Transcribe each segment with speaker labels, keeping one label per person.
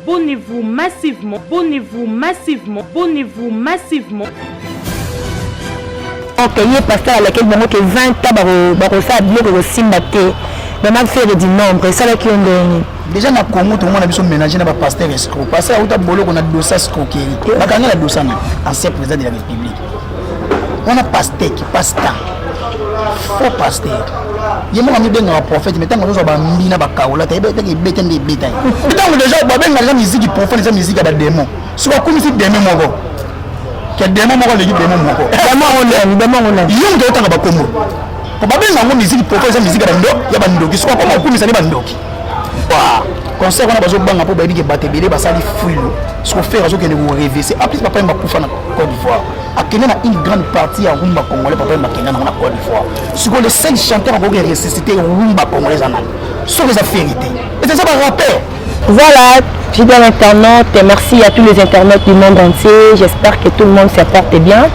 Speaker 1: abonnez-vous massivement, abonnez-vous massivement, abonnez-vous massivement.
Speaker 2: Ok, il est pasteur à laquelle il y a 20 ans, barossa a bien que Simbate, mais m'a fait du nombre, c'est ça qui ont gagné.
Speaker 3: Déjà na Congo tout le monde a besoin de ménager na pasteur escroc. Pasteur a autant bolo qu'on a dossier escroquerie. Bakanga la dossier ancien président de la République. On a pasteur qui pasteur. Faux pasteur. Il m'a mis un prophète mais tant que nous avons mis na bakaola, tu es bête des bétail. Tant que déjà ba ben la musique qui profane sa musique à ba démon. Soit comme si démon moko. Que démon moko le démon moko. Démon on aime. Yom de tant que ba Congo. Ba ben la musique qui profane sa musique à bando, ya bando qui soit comme on comme ça les bando. Conseil on a besoin de pour baby qui battre belé ba sali fouilo ce qu'on fait raison que nous rêver c'est après papa m'a poufa na Côte d'Ivoire a Kenya na une grande partie à rumba congolais papa m'a Kenya na Côte d'Ivoire ce que les 5 chanteurs ont ressuscité rumba congolais en sont les vérités et c'est ça par rappel.
Speaker 2: Voilà, fidèles internautes, merci à tous les internautes du monde entier, j'espère que tout le monde se porte bien.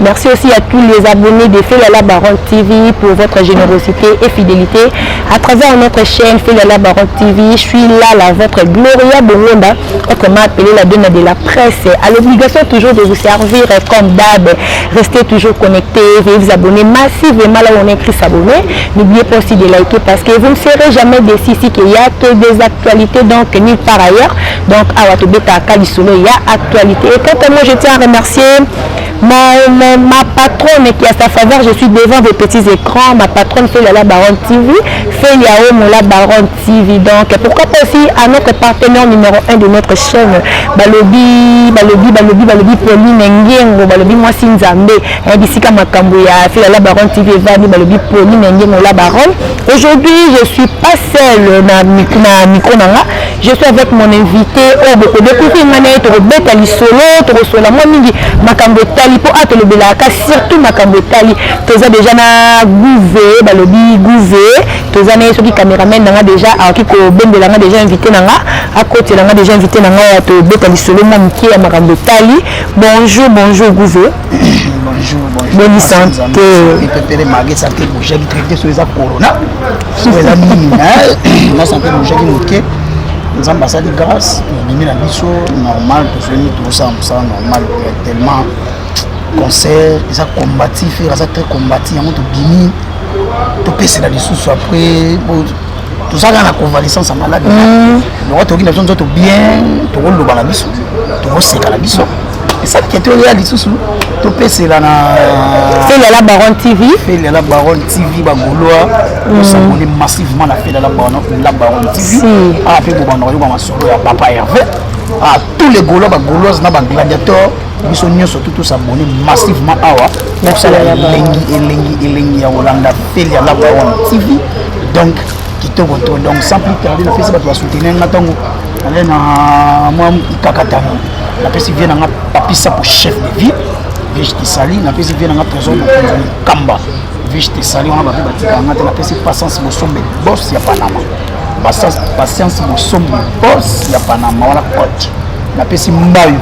Speaker 2: Merci aussi à tous les abonnés de Felala Baron TV pour votre générosité et fidélité. À travers notre chaîne Felala Baron TV, je suis là, votre Gloria Bongonda, autrement appelée la dame de la presse, à l'obligation toujours de vous servir comme d'hab. Restez toujours connectés, veuillez vous abonner massivement là où on est écrit s'abonner. N'oubliez pas aussi de liker parce que vous ne serez jamais déçus ici qu'il y a que des actualités, donc nulle part ailleurs. Donc à Watobeta Kalisolo, il y a actualité. Et quant à moi, je tiens à remercier ma patronne qui a sa faveur, je suis devant des petits écrans. Ma patronne Felala Baron TV, Feliao Mola Baron TV. Donc pourquoi pas aussi à notre partenaire numéro 1 de notre chaîne, Balobi Pauline Ngengo, Balobi moi Sinzambe, Bisika Makambuya, Felala Baron TV, Vani Balobi Pauline Ngengo la Baron. Aujourd'hui, je suis pas seule na micro nanga, je suis avec mon invité. Oh beaucoup de coups mané to beta li solo, to sola moi mingi makambo tali po atelo belaka surtout makambo tali. Toza déjà na gouvé, balobi gouvé, toza na soki caméraman nanga déjà aki ko bembela nga déjà invité nanga, à côté nanga déjà invité nanga to beta li solo moi miki ya makambo tali. Bonjour gouvé.
Speaker 3: Bonjour.
Speaker 2: Bonne santé.
Speaker 3: Et préparer Marguerite santé bouger qui traiter sur les corona. Sur les amis, la santé bouger qui moquer. Nous avons passé de grâce, nous avons mis normal, tout ça normal, tellement concert, ça combatif, ça très combatif, on te bini, tout pèse là-dessous, après, tout ça dans la convalescence en malade. Nous avons dit que nous avons bien, tout le monde a mis, tout le monde a mis. Et ça qui est réalisé, tout pèse là na
Speaker 2: Felala Baron TV.
Speaker 3: Felala Baron TV, Bagoloa, nous s'abonner massivement à Felala Baron TV. Ah, puis bon, on va solo à Papa Hervé. Ah, tous les Gaulois, Bagolois, na Gladiator, ils sont surtout s'abonner massivement à wa. Donc ça Elengi à Hollanda, Felala Baron TV. Donc qui te retrouve donc sans plus tarder, la Facebook va soutenir Natango. Allez na moi Kakatano. La personne vient dans papissa pour chef de ville. Je te salue, la personne vient dans la prison de Kamba. Je te salue, on va faire la personne patience pour son boss, il y a Panama. Patience pour son boss, il y a Panama. Voilà coach. La personne Mbayo,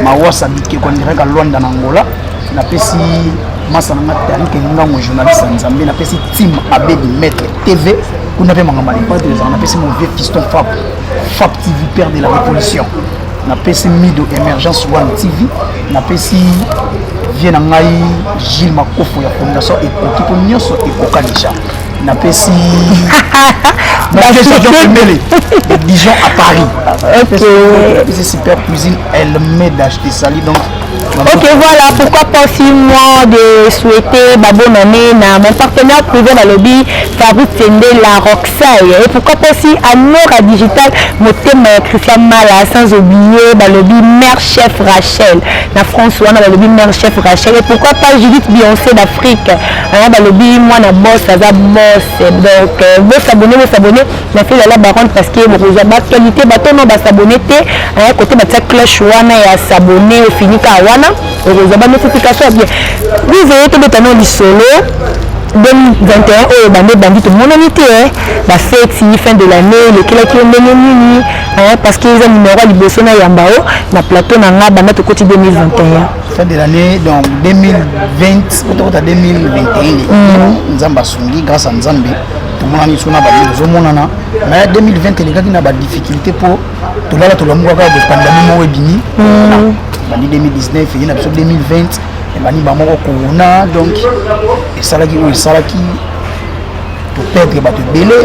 Speaker 3: Mawasa Bike, qu'on dirait qu'à Luanda Angola. La personne Massanama Tani, qui est un journaliste en Zambie. La personne Tim Abed Maître TV. Qu'on avait mangamali pas de ans. La personne mon vieux fiston Fab TV, père de la révolution. Na PC Mido Emergence One TV, na PC vient ngai Gilles Makofo ya fondation et pour nyonso et kokanisha. Na PC na PC Dijon à Paris. PC Super Cuisine elle-même d'acheter sali donc.
Speaker 2: Ok, voilà pourquoi pas aussi moi de souhaiter ma bonne année à mon partenaire privé dans le lobby Fabrice Sende la Roxaille et pourquoi pas aussi à Nora Digital mon thème Christian Mala sans oublier dans le lobby Mère Chef Rachel la François dans le lobby Mère Chef Rachel et pourquoi pas Judith Beyoncé d'Afrique dans le lobby moi na boss ça boss donc vous s'abonner la fait la baronne parce que vous avez actualité bateau non s'abonner à côté de cette cloche wana et à s'abonner au fini wana heureusement notification bien vous voyez tout le temps du solo 2021 oh bandit tout le monde en été la fête fin de l'année le kila qui est parce qu'ils ont numéro liboso na yambao na plateau na nga banda to côté 2021
Speaker 3: fin de l'année donc 2020 pour 2021 nzamba sungi grâce à Nzambe tout le monde a sur na mais 2020 les gars qui n'a pas de difficulté pour tout là tout le monde va de pandémie mo ebini bani 2019 il y a 2020 et bani ba moko corona donc et ça là qui pour perdre bato belé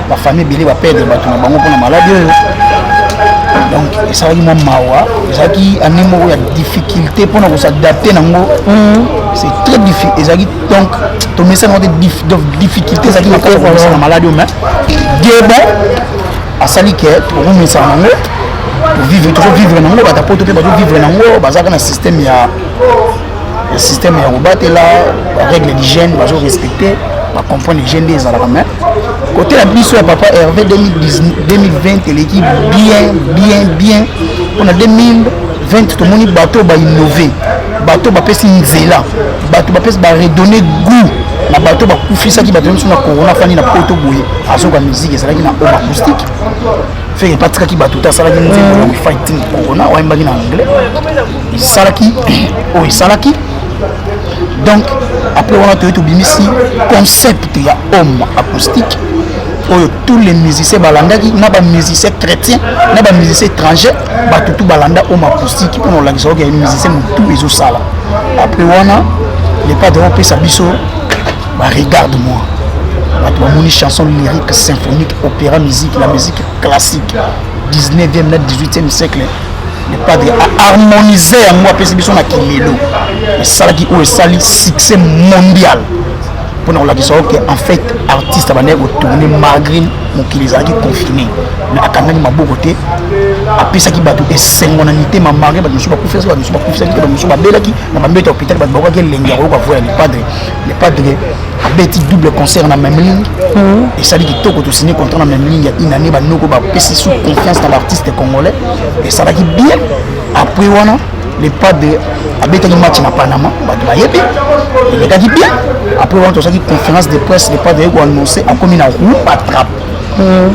Speaker 3: la famille belé va perdre bato na bango pour maladie donc et ça qui mon mawa ça qui animo ya difficulté pour nous s'adapter nango c'est très difficile et ça qui donc to message de difficulté ça qui na la maladie mais Dieu bon à sali que pour nous ça nango pour vivre toujours vivre nango ba tapoto pe ba vivre nango ba ça na système ya obatela la règle d'hygiène ba respecter ba comprendre l'hygiène des alarmes côté la biso ya papa Hervé 2020 l'équipe bien on a 2020 tout le monde bateau ba innover bateau ba pesi nzela bateau ba pesi ba redonner goût na bateau ba kufisa ki bateau sur na corona fani na poto boye azoka musique ça qui na oba acoustique fait pas traki bateau ta sala ki nzela we fighting corona wa mbaki na anglais isalaki o isalaki donc après on a tout bimisi concept ya homme acoustique où tous les musiciens balanda qui n'a pas musiciens chrétiens n'a pas musiciens étrangers bah tout balanda homme acoustique pour nous la question qu'il y a musiciens tout les autres salles après on a les pas de remplir sa biso bah regarde-moi bah tu as mon chanson lyrique symphonique opéra musique la musique classique 19e 18e siècle les padres harmoniser à moi parce que sont à Kilelo et ça qui est sali succès mondial pour nous la question que en fait artiste va venir retourner malgré mon qui les a confiné mais à quand même ma beau côté après ça qui bat tout et synchronité ma marée ba monsieur pas faire ça monsieur pas faire ça monsieur pas bela qui na mettre hôpital ba ba quel lenga ko voir les padres abeti double concert na même ligne et ça dit que tout signé contrat na même ligne une année ba noko ba pesi sous confiance dans l'artiste congolais et ça va qui bien après wana les padres abeti un match na Panama ba yebi les gars qui bien après on a une conférence de presse les padres ont annoncé en commune à roue pas trappe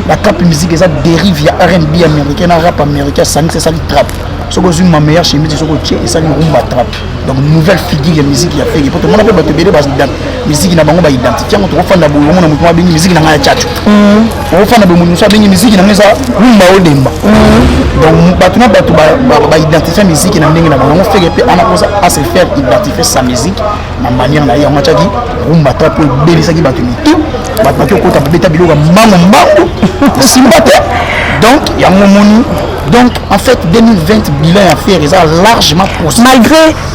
Speaker 3: la trappe musique ça dérive ya R&B américain rap américain ça c'est ça qui trappe ce que ma meilleure chemise ce que et ça rumba trappe donc nouvelle figure de musique il a fait pour tout le monde peut battre bébé base musique na bango ba identifier on trouve fanda bo on na mutu ba musique na ngaya chacho on fanda bo mutu sa bengi musique na ngeza rumba odemba donc battu na battu ba identifier musique na ndenge na bango fait que ana cosa à se faire identifier sa musique na manière na ya machaki rumba trappe belisa ki battu tout battu ko ta beta biloko mambo simbate donc il y a mon moni. Donc en fait 2020 bilan à faire ils ont largement procédé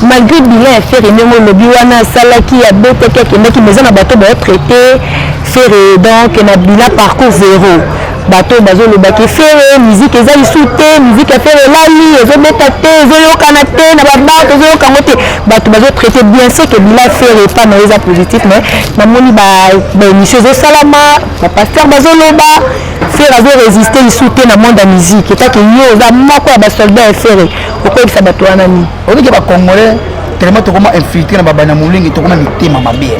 Speaker 2: malgré bilan à faire et le biwana salaki a bête qui maison na bateau ba traité faire donc na bilan parcours zéro bateau bazo le baké faire musique ezali souté musique à faire lali ezo betaté ezo yokanate na ba ezo yokangote bateau bazo traité bien c'est que bilan faire pas na les positif mais na moni ba émission zo salama ba pasteur bazo loba faire résister il soutient dans le monde de la musique et que yo za moko ya ba soldat faire pourquoi ça bateau wana ni
Speaker 3: on dit que ba congolais tellement to comment infiltrer na bana mulingi to comment mitema mabe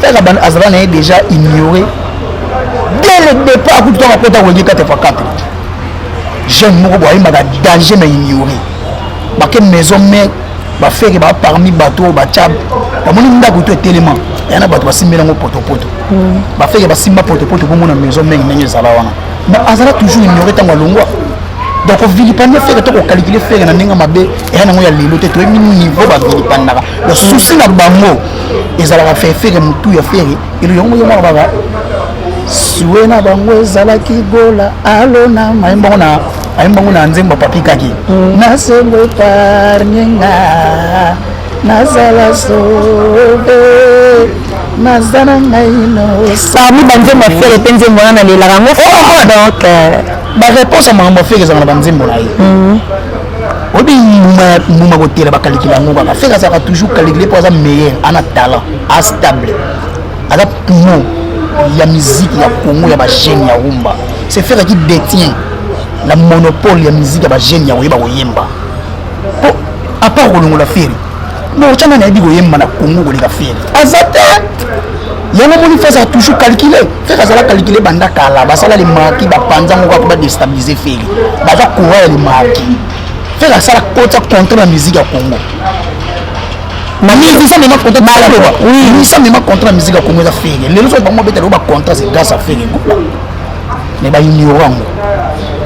Speaker 3: faire la bande azala déjà ignoré dès le départ tout temps après ta wenge 4x4 jeune moko boy ma danger mais ignoré ba que maison mais ba faire ba parmi bateau ba tchab ba moni ndako to tellement yana bato basimbela ngo poto ba faire ba simba poto pour mon maison mais ndenge zala wana mais azala toujours ignoré tango longwa donc on vilipande faire to ko calculer faire na ndenge mabe et na ngo ya lelo te to niveau ba vilipandaka le souci na bango ezala faire mutu ya faire et le yongo yongo baba suena bango ezala kigola alona maimbango na nzembo papi kaki na sembo parnyenga nazala sobe nazana ngaino
Speaker 2: parmi banzembo faire penzembo na lela rango donc
Speaker 3: ba réponse à mambo faire ezala banzembo na ye obi muma kotela ba calculer ngo ba faire ça toujours calculer pour ça meilleur ana talent a stable ala poumon il y a musique il y a Congo il y a ba jeune ya rumba c'est faire qui détient la monopole ya musique ya ba jeune ya oyeba oyemba po à part ko la faire non chana na bi oyemba na Congo ko le faire azata yango moni faire ça toujours calculer faire ça calculer banda kala ba sala les marquis ba panza ngo ba déstabiliser faire ba za courir les marquis faire ça la contre la musique ya Congo musicien même contrat oui musicien même contrat musique à Congo ça fait les autres pas moi peut-être pas contrat c'est grâce à faire mais ba ignorant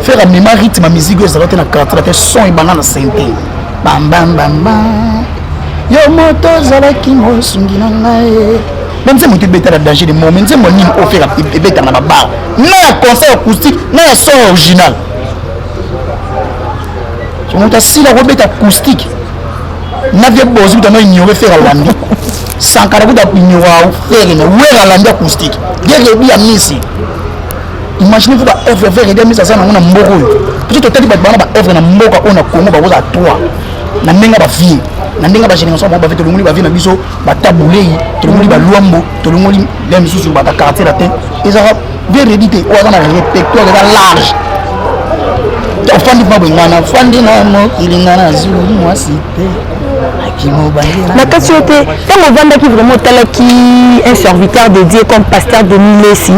Speaker 3: faire la même rythme musique ça va être na carte la son et banana synthé bam bam bam bam yo moto zala ki mo sungi na ngai même si moto beta la danger de moment c'est mon nim offert et beta na bar na concert acoustique na son original je monte si la robeta acoustique na vie bozi dans ignorer faire la landi sans cara ku da ignorer faire na ouais la landi acoustique guerre bi amisi imaginez vous ba œuvre vers aider mais ça na mboko peut-être tali ba ba œuvre na mboka ona Congo ba boza 3 na ndenga ba vie na ndenga ba génération ba fait tolongoli ba vie na biso ba tabulei tolongoli ba luambo tolongoli même sous ba ta quartier la tête ils aura vérité ou na répertoire large ofandi kwa bengana fandi na mo kilingana zulu moi cité
Speaker 2: la question était quand on vend qui vraiment talaki un serviteur dédié comme pasteur de Milesi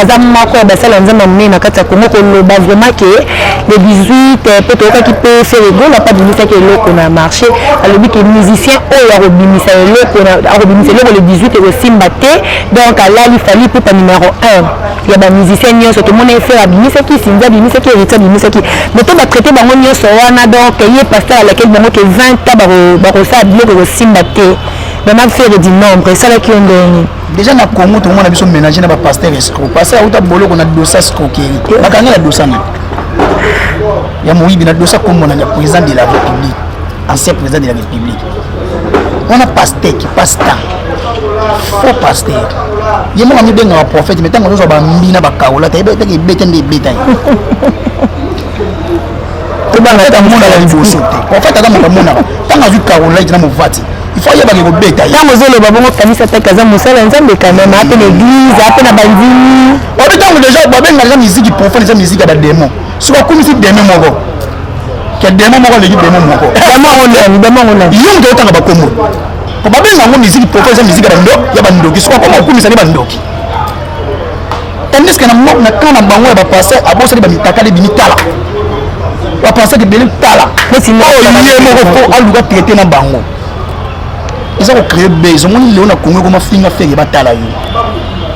Speaker 2: azam mako ba sala nzamba mena kati ya Congo ko loba vraiment que le 18 peut-être qui peut faire le goal pas de ça que loko na marché alobi que musicien o ya robimisa loko na robimisa loko le 18 et aussi mbaté donc là il fallait pour numéro 1 il y a des musiciens nyonso tout le monde fait abimisa qui sinza bimisa qui héritier bimisa qui mais to ba traiter bango nyonso wana donc il y a pasteur à laquelle bango que 20 ba ça biloko kosimba te vraiment faire du nombre ça là qui on donne
Speaker 3: déjà na Congo tout le monde a besoin ménager na ba pasteur escroc pasteur auta boloko na dossier escroquerie bakanga la dossier na ya moyibi na dossier comme on a président de la République ancien président de la République on a pasteur qui pasteur faux pasteur yemo ngami benga prophète mais tango zo ba mbina ba kaola ta beta ki beta ndi beta to ba na ta mona la liboso te en fait ata mo mona tango zu kaola ina mo vati il faut y avoir des bêta
Speaker 2: tango zo le babongo kanisa ta kaza musala nzambe quand même ape l'église ape na bandini
Speaker 3: o bi tango déjà ba benga la musique profane la musique ba démon so ba komisi démon moko ke démon moko le démon moko
Speaker 2: démon on
Speaker 3: yo ndo tanga ba kombo ko ba benga ngo musique profane la musique ba ndo ya ba ndoki so ko ko komisa ni ba ndoki tandis que na mo na kana bango ba passer abosa ba mitakale bimitala ba passer que beli tala mais sinon yé moko ko aluka traiter na bango ils ont créé besoin ils ont Congo comme finga faire batala yo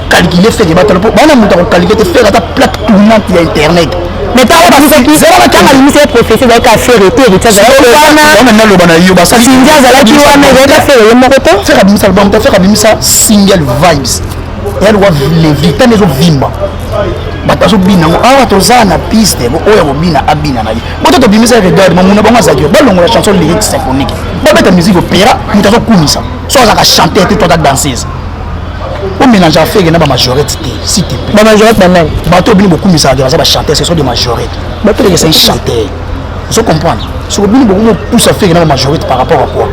Speaker 3: calculer faire batala pour bana muta ko calculer faire ta plaque tournante ya internet mais ta ba qui c'est la tanga limite professeur da ka faire héritier ça wana na lo bana yo ba sa sinja za la ki wana da faire yo moko to faire abimisa album ta faire abimisa single vibes elle wa les vite les autres vimba batazo bina ngo awa tozana piste bo oya bo bina abina na ye boto to bimisa regard mamuna bonga za yo balongo la chanson lyrique symphonique ba beta musique opéra mutazo kumisa so za ka chanter te toi danseuse on mélange à faire na ba majorité s'il te plaît
Speaker 2: ba majorité banane
Speaker 3: bato bini beaucoup misa za ba chanter ce sont des majorités bato les c'est chanter vous comprenez so bini beaucoup pousse à faire na ba majorité par rapport à quoi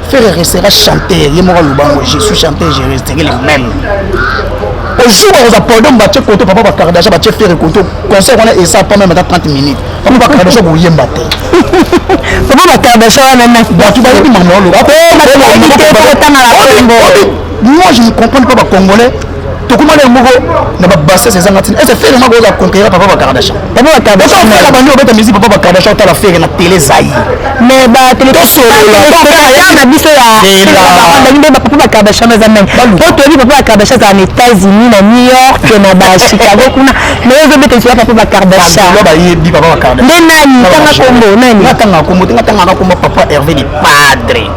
Speaker 3: faire restera chanter ye moko lubango je suis chanteur je resterai le même au jour où on a pardon battre côté papa ba Kardashian battre faire côté concert on a et ça pas même dans 30 minutes papa ba Kardashian go yemba te
Speaker 2: papa ba Kardashian na
Speaker 3: tu vas dire maman lo moi je ne comprends pas ba congolais to kuma le moko na ba basse ces angati et c'est faire ma go la conquérir papa ba Kardashian la bande obeta musique papa ba Kardashian ta la faire na télé zaï
Speaker 2: mais ba télé solo la na biso ya papa ba Kardashian za même to papa ba Kardashian za na États-Unis na New York na ba Chicago kuna mais zo beta sur papa ba Kardashian
Speaker 3: ba yebi papa ba Kardashian
Speaker 2: mais nani tanga
Speaker 3: kombo papa Hervé de Padre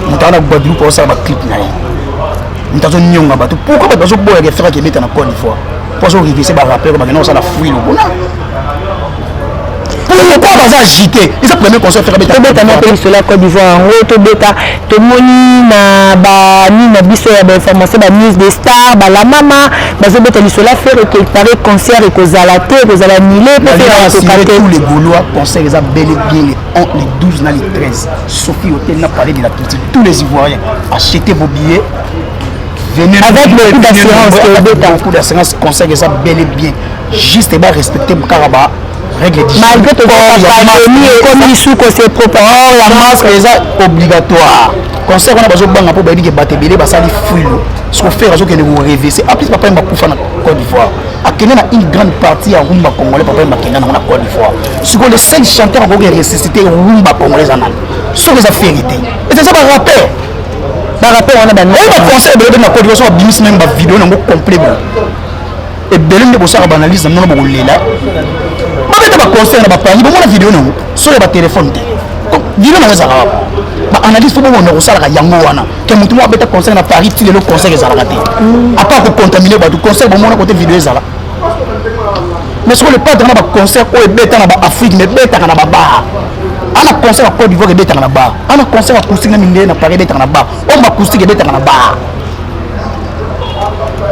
Speaker 3: mutana badu pour ça ba clip na ntazo nyonga bato pourquoi bato zo boya ke faire ke beta na Côte d'Ivoire pour so riviser ba rapper ba na ça la fouille lo bona pourquoi baza agité ils ont premier concert faire beta
Speaker 2: beta na pays sur la Côte d'Ivoire en to beta to moni na ba ni na biso ya ba information ba news des stars ba la mama bazo beta li cela faire que paraît concert et kozala te kozala nilé pour faire
Speaker 3: tous les Gaulois concert ils a bel et bien les 12 na les 13 Sophie Hôtel n'a parlé de la petite tous les Ivoiriens achetez vos billets venez
Speaker 2: avec beaucoup d'assurance
Speaker 3: beaucoup d'assurance conseil ça bel et bien juste et bien respecter Karaba règle
Speaker 2: malgré tout comme il sous que c'est propre
Speaker 3: la masque est obligatoire conseil on a besoin banga pour ba dire baté belé ba sali fouille ce qu'on fait raison que vous rêvez c'est après papa m'a poufa na Côte d'Ivoire a Kenya na une grande partie à rumba congolais papa m'a Kenya na Côte d'Ivoire ce que les 5 chanteurs ont ressuscité rumba congolais en sur les vérité et c'est ça par rapport on a ben on conseil de na Côte d'Ivoire sur bimis même ba vidéo na complet et belum de bossa banalise non ba lela ba beta ba conseil na ba pani ba mona vidéo non sur ba téléphone vidéo na za ba analyse faut bon on sala ka yango wana ke mutu mo beta conseil na Paris ti le conseil ezala raté à part ko contaminer ba du conseil bon mona côté vidéo ezala mais ce que le pas dans ba conseil o beta na ba Afrique mais beta na ba ba ana conseil à Côte d'Ivoire beta na ba ana conseil acoustique na minde na Paris beta na ba on ba acoustique beta na ba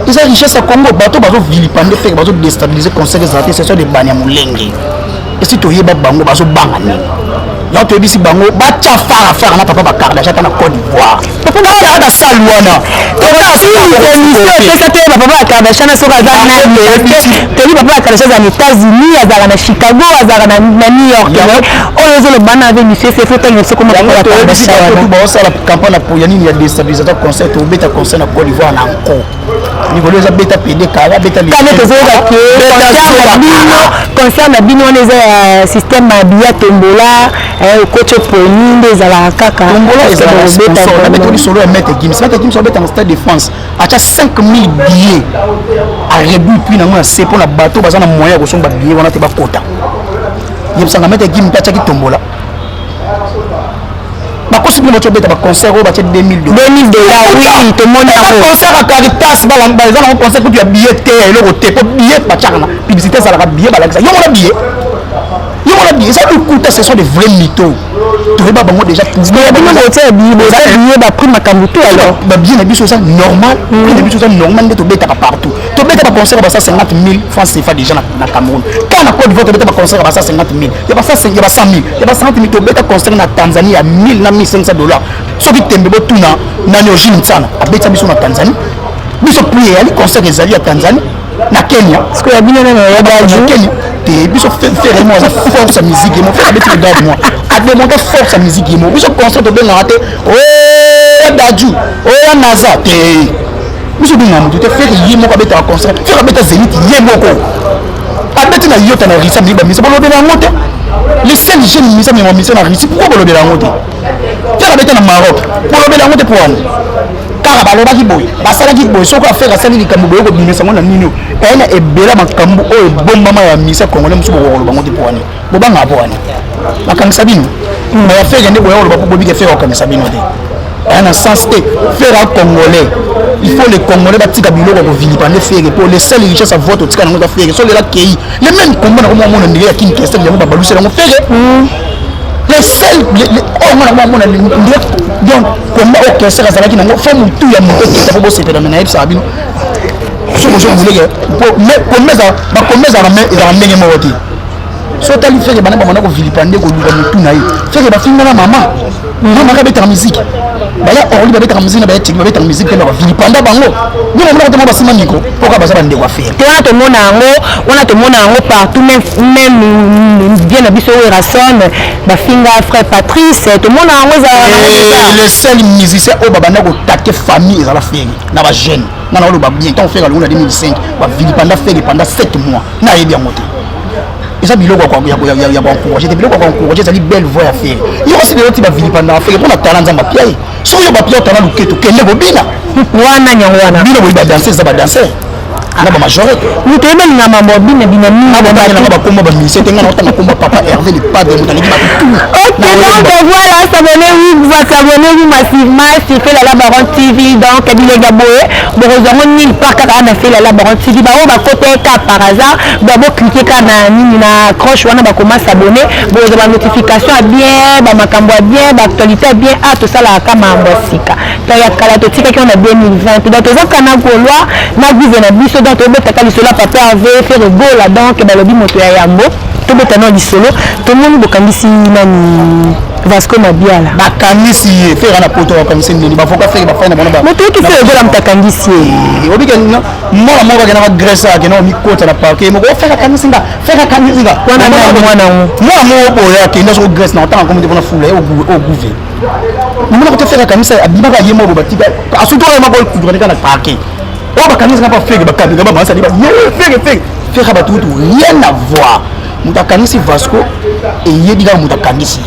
Speaker 3: ils ont richesse à Congo bateau bazo vilipender fait bazo déstabiliser conseil ezala c'est sur des banyamulenge et si to yeba bango bazo bangani là tu es ici bango bacha faire na papa bakarda chata na Côte d'Ivoire papa na da salwana to ta si émission c'est ça papa bakarda chana soka za na te papa bakarda chana aux États-Unis azala na Chicago azala na New York on les le bana avec monsieur c'est faut tenir ce comme papa bakarda chana ba ça la campagne pour yani il y a déstabilisateur conseil to beta conseil na Côte d'Ivoire na encore niveau les beta PD kala beta les concert na bino les système mabia tombola coach poni des ala kaka tombola ezala sponsor na beto solo mettre Gims beta en stade de France acha 5000 billets à réduit puis na moi c'est pour la bateau baza na moyen ko somba billets wana te ba kota yebsanga mettre Gims ta ki tombola ba possible mo beta ba concert ba $2000 oui tout le monde a concert à Caritas ba za na concert ko tu billet te eloko te ko billet ba chakana publicité ça la billet ba la yo mo billet ça nous coûte, ce sont des vrais mythos. Tu veux pas déjà pour billet ba prix makambuto alors ba bien na biso ça normal na biso ça normal de to beta partout to beta ba concert ba 50 000 francs CFA déjà na Cameroun quand na Côte d'Ivoire to beta ba concert ba 50 000 ya ba 100 000 ya ba 100 000 to beta concert na Tanzanie à 1000 na $1500 so bi tembe bo tuna na nyojini sana abeta biso na Tanzanie biso prier ali concert ezali à Tanzanie na Kenya parce que ya bina na Kenya te biso faire moi force musique moi faire avec regarde moi a démontrer force musique moi biso concert de ben raté oh Dadju oh Naza te biso bien moi te faire yemo ka beta concert faire beta Zénith yemo ko abeti na yota na risa mi ba mi se bolo de la moto les seuls jeunes mi se mi na risi pourquoi bolo de la moto faire beta na Maroc bolo de la moto pour car balobaki boy basalaki boy soko affaire asali likambo boyo ko bimisa ngona nino ena ebela makambo oyo bomba ma ya misa congolais musu bokolo bango tipwani bobanga bwani bakangisa bino ba ya faire ndé boyo lobapo bobike faire okangisa bino te en un sens te faire un congolais il faut les congolais batika biloko ko vilipande faire pour les seules richesses à vote tika nango ta faire so le la kei les mêmes combat na ko mona ndire ya king kester yango ba balusela ngo faire les seuls donc comment au cancer azalaki nango faut mutu ya moto qui tabo sepela na yeb sabino so ko voulez pour mais comme ça na mais ils ont ndenge moko ti so tali faire bana ba manako vilipande ko luka mutu na ye faire ba finga na mama ka beta musique baya orli ba beta musique na ba tiki ba beta musique na ba vilipanda bango ni mo ko ba sima miko pourquoi ba za bande ko faire te on te mona ngo partout même bien na biso rason ba finga frère Patrice te mona ngo za les seuls musiciens au baba na ko taquer famille za la faire na ba jeune na lo ba bien tant faire le 2005 ba vilipanda faire pendant 7 mois na yebi ngote ça biloko kwa ya encourager te biloko kwa encourager ça li belle voix à faire yo aussi de l'autre ba vilipanda faire pour na talent nzamba piai so yo ba piai talent luketo kende bobina wana nyangwana bino bo ba danser ça ba danser ana ba majorité nous te bel na mambo bina bina ni ba komba ba ministère tenga na otanga komba papa Hervé le padre mutali ba tout OK donc voilà s'abonnez-vous massivement sur fait la Baron TV donc Kabile Gaboé bon raison ni pas ka na fait la Baron TV ba on ba côté ka par hasard ba bo cliquer ka na ni na croche wana ba commence s'abonner bon ba notification bien ba makambo bien ba actualité bien à tout ça la kama mbosika ta ya kala to tika ki on a 2020 donc ça kana golwa na guve na biso donc to beta ka lisolo papa avait fait le go là donc ba lobi moto ya yambo to beta no lisolo to moni bokangisi nani Vasco Mabiala bakangisi faire na poto bakangisi nini ba foka faire ba fana bona ba moto ki fait le go la mtakangisi obi ke no mona moko ke na Grèce ke no mi kota na parquet mo go faire kangisi nga wana mo boya ke ndo so Grèce na otanga comme de bona fula au gouver Nous avons fait la canisse à Bimba Yemo Batika. À ce tour, on va couvrir dans le parquet. On va canisse n'a pas fait, ça dit, faire abattu, rien à voir. Mutakanisi Vasco et Yediga Mutakanisi.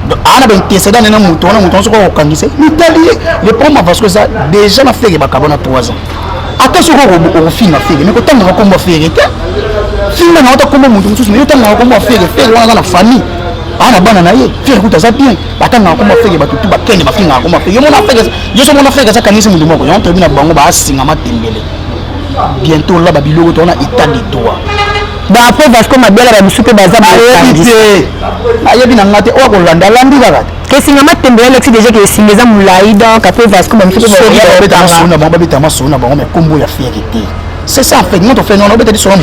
Speaker 3: On a intercédé dans un mouton, sur le Kanisi. L'Italie, le premier Vasco, ça déjà n'a fait que Bacabona 3 ans. Attention au film à faire, mais quand on a comment faire, film n'a pas comment mouton, mais quand on a comment faire dans la famille. On a banana, faire écouter ça bien. Attends, comment faire, tout va tenir ma fille, comment faire. Je suis mon affaire, ça Kanisi Mouton, on termine à Bango, à Singama Tembele. Bientôt là, Babylone, on a état de droit.
Speaker 2: Après parce que ma belle a mis bazar
Speaker 3: ayebi na ngate o ko landa landi kaka
Speaker 2: que singama tembele lexi déjà que singeza mulai donc après parce que ma musupe
Speaker 3: ba beta masuna ba mais kombo ya fierté c'est ça en fait nous on fait non beta di solo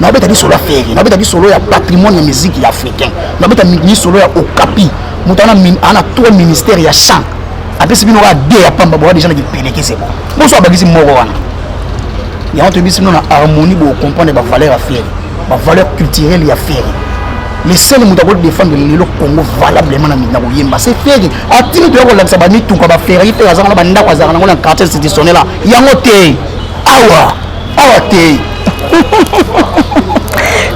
Speaker 3: non beta di solo affaire non beta di solo ya patrimoine musique africain non beta ni solo ya okapi mutana ana trois ministères ya chant après c'est bino wa de ya pamba bo déjà na kipeleke c'est bon bon so abagisi moko wana ya on te bisi non na harmonie bo comprendre ba valeur affaire ma valeur culturelle et affaire. Les seuls qui doivent défendre le Congo valablement dans le Yemba, c'est fait. À titre de la Sabani, tout comme faire, il fait un banda dans le quartier institutionnel là. Yangote, awa te.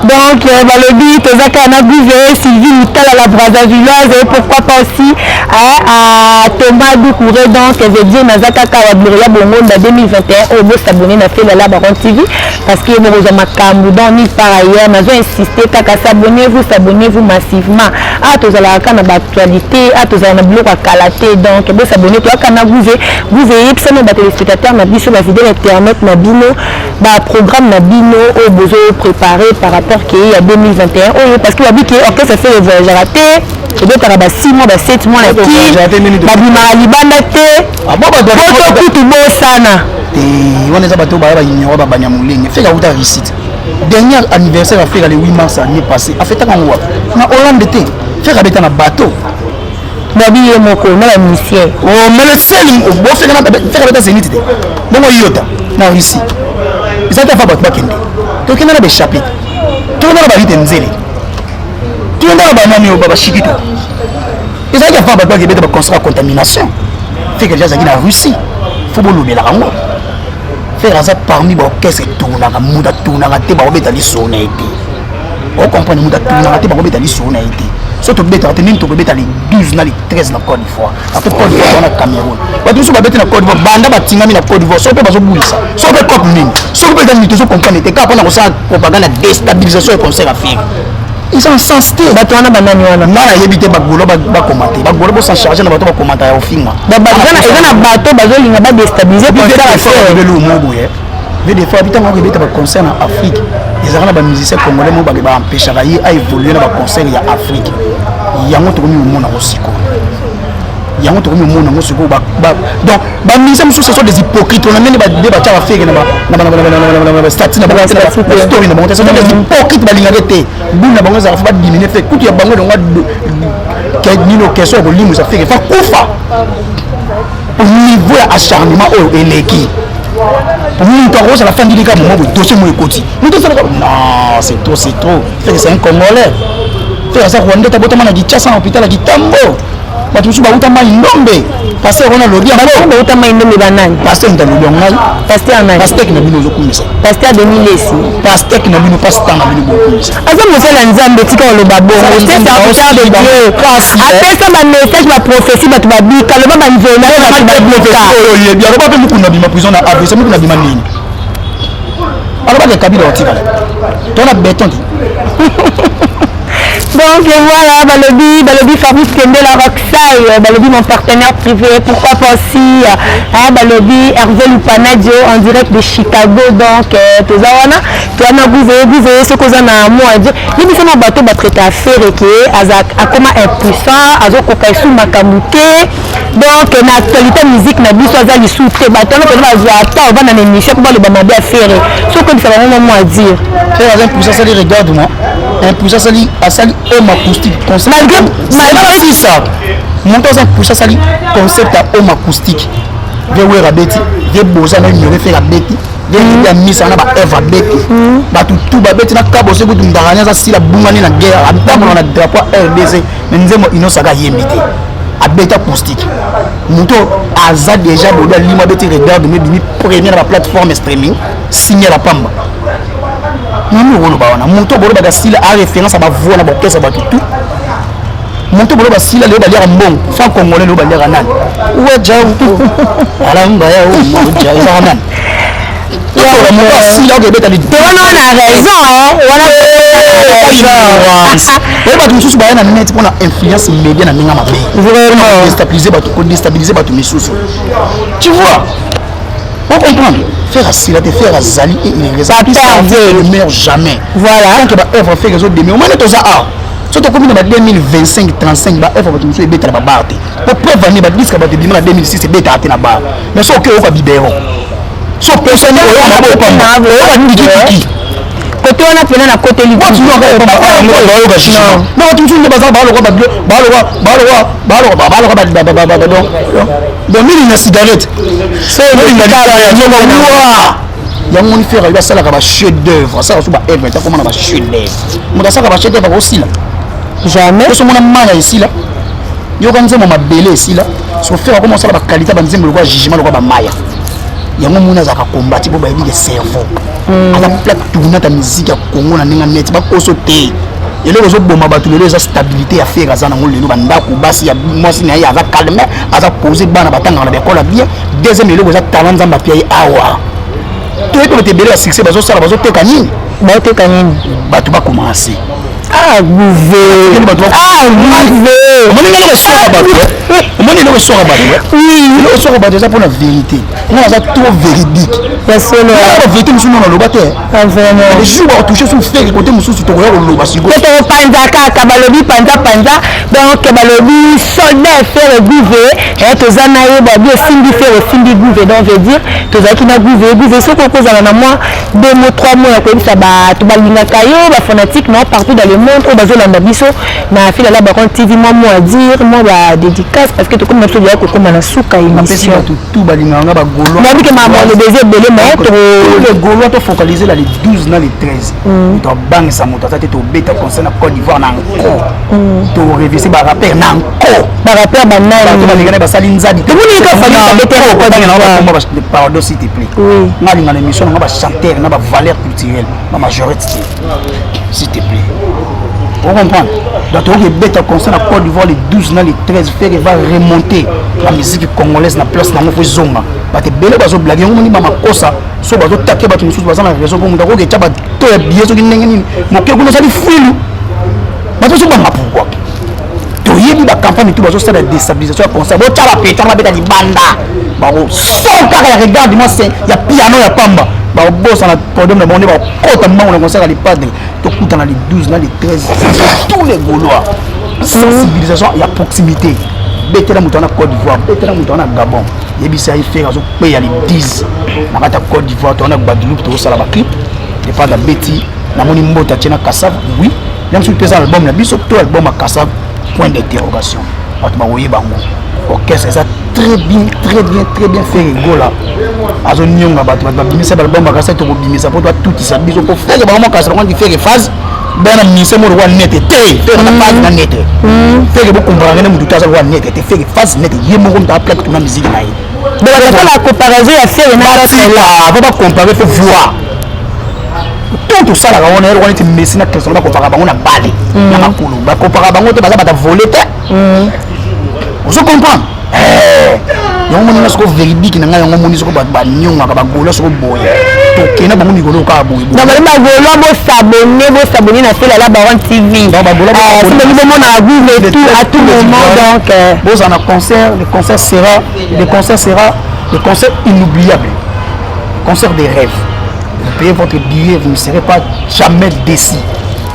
Speaker 2: Donc, le but, Zakana Bouvet, Sylvie Mittal à la Brazzavilloise, et pourquoi pas aussi à Thomas Doucouré, donc, je veux dire, Nazaka Kawaburia Bongo, en 2021, au beau s'abonner à fait la Baron TV, parce que nous avons Makamou, donc, ni par ailleurs, nous avons insisté, qu'à s'abonnez-vous massivement. Ah, tous à la canne d'actualité, ah, tous à la bloc à Kalaté, donc, vous s'abonner, toi, Kana Bouvet, vous veillez, que ça nous bat téléspectateurs, ma sur la vidéo internet, ma bino, programme, ma bino, au besoin préparé par rapport qu'il y a 2021 parce qu'il a dit que ok ça fait le voyage raté et donc il y a 6 mois 7 mois là qui babima libanda te photo kutu bo sana
Speaker 3: et on est abato ba ba ignorer ba banyamulenge fait la outa réussite dernier anniversaire a fait le 8 mars l'année passée a fait ta ngwa na Hollande te fait rabeta na bateau
Speaker 2: babi moko na la mission
Speaker 3: mais le seul bo fait na fait rabeta zénith te donc yota na Russie ils ont fait bateau bakende to kena na chapitre tout le monde va vite nzele tout le monde va nani au baba chikito ils ont fait bateau qui va construire contamination fait que déjà ça en Russie faut bon louer la rango faire ça parmi ba qu'est-ce que tourna ka muda tourna ka te ba obeta li sona été on comprend muda tourna ka te ba obeta li sona été surtout beta te ninto beta li 12 na li 13 na Côte d'Ivoire après Côte d'Ivoire na Cameroun ba tout so ba beta na Côte d'Ivoire banda ba tingami na Côte d'Ivoire so pe ba so bulisa so pe cop nini so pe dans nito so comprendre te ka pona ko sa propagande déstabilisation et conseil à faire ils sont sensés bato wana banani wana nana yebite bagolo ba commenter bagolo bo s'en charger na bato ba commenter au film
Speaker 2: ba na bato bazolinga ba déstabiliser pour faire affaire
Speaker 3: de l'humour boye mais des fois habitant ko beta ba concert en Afrique les arana ba musiciens congolais mo ba empêcher ba yi a évoluer na ba concert ya Afrique yango to ko mi mona osiko yango to ko mi mona osiko ba donc ba musiciens musu ce sont des hypocrites on a même ba débat ta faire na statut na ba story na ba ce sont des hypocrites ba linga te buna bango za fa diminuer fait coup ya bango ngwa ke nino question ko limu ça fait fa kufa au niveau ya acharnement au eleki pour nous on ça la fin du cas moment où dossier mo ekoti nous tout ça non c'est trop fait que c'est un congolais fait ça Rwanda ta botama na gichasa hôpital ya Kitambo batu musu ba utama indombe pasteur on a lobby
Speaker 2: ba utama indombe banani
Speaker 3: pasteur ndalobi ngai
Speaker 2: pasteur nani
Speaker 3: pasteur qui na bino zokumisa
Speaker 2: pasteur de Milesi
Speaker 3: pasteur qui na bino pasteur na bino bokumisa
Speaker 2: aza mosala nzambe tika oloba bongo c'est ça de Dieu apesa ba message ba prophétie batu babika loba ba nzela batu babika
Speaker 3: oye bien loba pe mukuna bima prison na ABC mukuna bima nini aloba ke kabila otika tona béton
Speaker 2: donc voilà, Balobi Fabrice Kendela Roxay, Balobi mon partenaire privé, pourquoi pas aussi Balobi Hervé Lupanadio en direct de Chicago, donc tu as vous ce que vous avez à moi dire. Il y a des bateaux qui traiter affaire et qui est comme impuissant, à ce qu'on sous Makamouté, donc l'actualité musique n'a pas besoin de soutenir, bateau on va dans l'émission pour le demander à faire, ce que ça va vraiment à dire.
Speaker 3: C'est pour ça que regarde-moi, pour ça que homme acoustique concept malgré si ça monte ça pour ça sali concept à homme acoustique ve wera beti ve boza na nyore faire beti ve ya misa na ba eva beti ba tout ba beti na kabo se kutu ndaganya za sila bungani na guerre atamona na drapeau RDC menzemo inosaka yembite abeta acoustique moto aza déjà bodo alima beti regarde me bimi première la plateforme streaming signé la pamba nani wolo ba wana moto bodo ba style a référence à ba voix na ba orchestre ba tout moto bodo ba style le ba lira mbong fa congolais le ba lira nan ouais jaou ala mbaya o mo jaou nan la moto style o beta li
Speaker 2: on a raison
Speaker 3: voilà ba tout sous ba na net pour na influence média na ninga mabe vraiment déstabiliser ba tout misusu tu vois on comprend faire à Sila, faire à Zali et il ne meurt jamais.
Speaker 2: Voilà.
Speaker 3: Donc, il va faire les autres demi. Au moins, tu as un. Surtout comme dans 2025, 35, il va faire des choses bêtes à la barre. Pour prévenir, il va dire que 2006, c'est bête à la barre. Mais sauf que on va libérer. Sauf que c'est
Speaker 2: côté on a fait un côté libre.
Speaker 3: Non, tu ne pas donc il y a cigarette. C'est il y a mon frère, il va ça la chef d'œuvre. Ça va être comment on va chef d'œuvre. Mon ça va chef d'œuvre aussi là.
Speaker 2: Jamais.
Speaker 3: Parce que mon amana ici là. Yo quand on m'a belé ici là. Son frère comment ça la qualité ba nzembo le jugement le ba maya. Il y a mon mona za ka combattre pour ba dire cerveau. À la plaque tourner ta musique à Congo na ninga net ba kosote. Et là aux autres bomba battu les stabilité à faire azana ngolo le banda ko basi ya mosi na ya va calmer aza poser bana batanga na bekola bien deuxième le aux talent za mapia awa to eto te bela succès bazo sala bazo teka nini
Speaker 2: ba teka nini
Speaker 3: ba tu ba commencer
Speaker 2: ah gouver ah gouver
Speaker 3: moni le sort ba oui le sort ba déjà pour la vérité moi ça trop véridique
Speaker 2: parce que
Speaker 3: la vérité nous non le baté
Speaker 2: vraiment
Speaker 3: les jours on toucher sur faire côté musu to ko lo ba sigo
Speaker 2: to panza ka balobi panza donc balobi soldat faire gouver et to zanaye ba bien simbi faire simbi gouver donc veut dire to zaki na gouver ce qu'on cause na moi 2 mois 3 mois ko ça ba to balinga kayo ba fanatique non partout dans le monde au bazo landa biso na fila la baron TV moi à dire moi ba dédicace parce que to comme notre dia ko comme na suka émission
Speaker 3: tout balinga nga ba golo
Speaker 2: na bi que maman le désir belé maître
Speaker 3: le golo to focaliser là les 12 na les 13 to bang sa moto ça to beta concerne Côte d'Ivoire na encore to réviser ba rappeur na encore
Speaker 2: ba rappeur ba na
Speaker 3: to balinga ba sali nzadi
Speaker 2: to ni ka fali ka beta ko
Speaker 3: ba pardon s'il te plaît nga linga l'émission nga ba chanteur na ba valeur culturelle ba majorité s'il te plaît. Vous comprenez? Donc, on bête à concert à Côte d'Ivoire les 12 ans, les 13, faire va remonter la musique congolaise dans la place dans le zonga. Parce que belle bazo blague, on dit mama kosa, so bazo taquer bato mususu baza na réseau comme ndako ke taba to ya biais so kinenge ni. Mo ke kuna sali filu. Bato so banga pourquoi? To yebi ba campagne tout bazo ça la déstabilisation concert. Bo taba péter la beta di banda. Ba son carré regarde moi c'est il y a piano ya pamba. Ba boss na podium na monde ba kota mbango na concert ali padre. To kuta na les 12 na les 13 tous les Gaulois. Sensibilisation il y a proximité. Bête la moutona Côte d'Ivoire, bête la moutona Gabon. Yebisa y fait raison paye les 10. Na bata Côte d'Ivoire, on a Guadeloupe to sala ba clip. Et pas de bêtis. Na moni mbota tena Kassav, oui. Même sur le album na biso to album à Kassav point d'interrogation. Atma woyé bango. Orchestre ça très bien fait rigola. Azo nyonga batu ba bimisa album ba Kassav to bimisa pour toi tout ça biso ko faire vraiment Kassav on dit faire phase. Ben ministre mo roi net te faire na phase na net faire beaucoup comprendre mu tout ça roi net te faire phase net yemo comme ta plaque tout na musique na yi
Speaker 2: donc la comparaison ya faire na
Speaker 3: là va pas comparer faut voir tout ça là on est on messi na question ba comparer bango na bale na makulu ba comparer bango te baza bata voler te vous comprenez yango moni nasko véridique na ngai yango moni soko ba nyonga ka ba gola soko boya to kena bango mi golo ka boya
Speaker 2: donc ba gola bo s'abonner na Fela la Baron TV
Speaker 3: donc ba gola
Speaker 2: c'est le moment na vivre tout à tout moment donc
Speaker 3: bon en concert le concert inoubliable concert des rêves vous payez votre billet vous ne serez pas jamais déçus.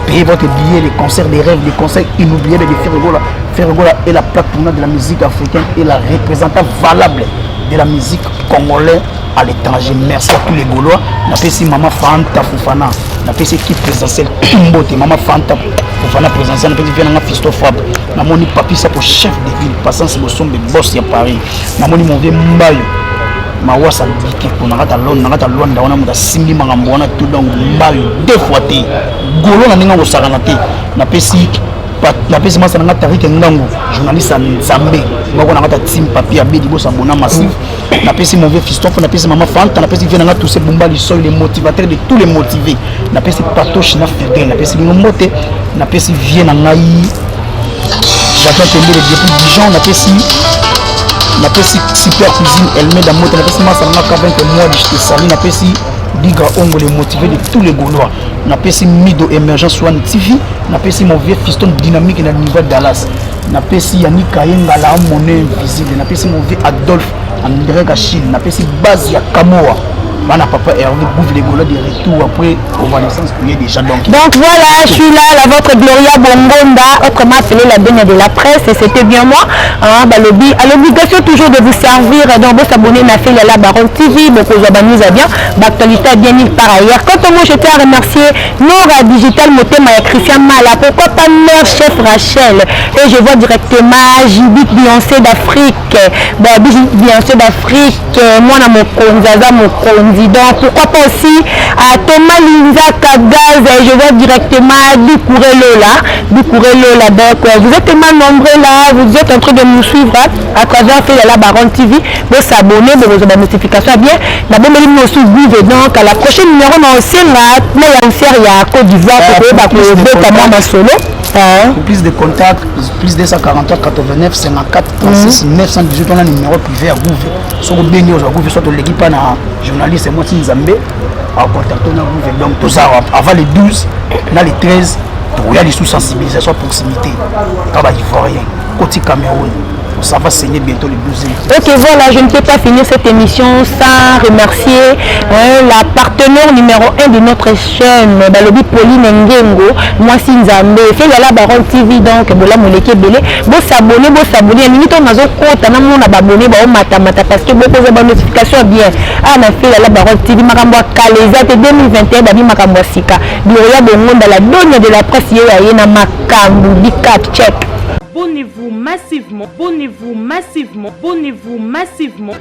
Speaker 3: Payez votre billet, les concerts des rêves, les concerts inoubliables de Ferregola est la plaque tournante de la musique africaine et la représentante valable de la musique congolaise à l'étranger. Merci à tous les Gaulois. On a fait ici Maman Fanta Foufana. On a fait ici équipe présidentielle Kimbote, Maman Fanta Foufana présidentielle. On a fait ici Fisto Fab. On a mis Papi ça pour chef de ville, passant sur le son de boss à Paris. On a mis mon vieux Mbayo. Mawasa dike ko nangata londa wana muda simbi mangambo wana tout donc mbayo deux fois te golo na ninga ko sakana te na pesi napesi masa nanga Tarike Ngango journaliste à Nzambe ngoko na ngata team papier abedi bo sabona massif napesi mon vieux fiston napesi maman Fanta napesi vie nanga tous ces bomba li soy les motivateurs de tous les motivés napesi patoche na fidèle napesi ngomote napesi vie na ngai j'attends tomber le depuis Dijon napesi super cuisine elle met dans moto napesi masa nanga 20 mois de sali napesi Biga Ongo les motivés de tous les Gaulois. N'a pas si Mido Émergence One TV. N'a pas si mon vieux fiston dynamique dans le niveau de Dallas. N'a pas si Yannick Kayenga la monnaie invisible. N'a pas si mon vieux Adolphe André Gachil. N'a pas si Bazia Kamoa. Mana papa Hervé bouffe les Gaulois de retour après convalescence pour y déjà donc
Speaker 2: voilà, je suis là, la votre Gloria Bongonda, autrement appelée la baigne de la presse, et c'était bien moi. À l'obligation toujours de vous servir, donc vous abonnez à fait la Baron TV, beaucoup d'abonnés à bien, l'actualité bien mis par ailleurs. Quant à moi, je tiens à remercier Nora Digital Motema et Christian Mala, pourquoi pas mère chef Rachel, et je vois directement Jibit Beyoncé d'Afrique, Beyoncé d'Afrique, moi dans mon Konzaza, mon Konzi. Donc pourquoi pas aussi à Thomas Linza Kagaz, je vois directement Dukourelo là, donc vous êtes tellement nombreux là, vous êtes en train de nous suivre à travers la Baron TV, vous s'abonner, vous avez la notification bien, d'abord nous suivre donc à la prochaine numéro dans Senga, il y a Côte d'Ivoire pour solo.
Speaker 3: Pour plus de contacts, plus de 143 89 54 36 918, on a un numéro privé à Gouve. Sur le béni aux Gouve, soit l'équipe à journaliste et moi Nzambe à contacter Gouve. Donc tout ça avant les 12, là les 13, il y a des sous-sensibilisations à proximité. Pas ivoirien, côté Cameroun. Ça va saigner bientôt le 12.
Speaker 2: Ok, voilà, je ne peux pas finir cette émission sans remercier la partenaire numéro 1 de notre chaîne, Balobi Pauline Ngengo, moi Nzambe, fait la Baron TV, donc, voilà, mon équipe belé, vous s'abonner, limite on a abonné, parce que beaucoup de notifications bien. Ah, on a fait la Baron TV, Makambo Kaleza, 2021, Babi Makambo Sika, Gloria Bongonda, dans la donne de la presse, il y a un Makambo, Bicap, check.
Speaker 1: Abonnez-vous massivement, abonnez-vous massivement, abonnez-vous massivement.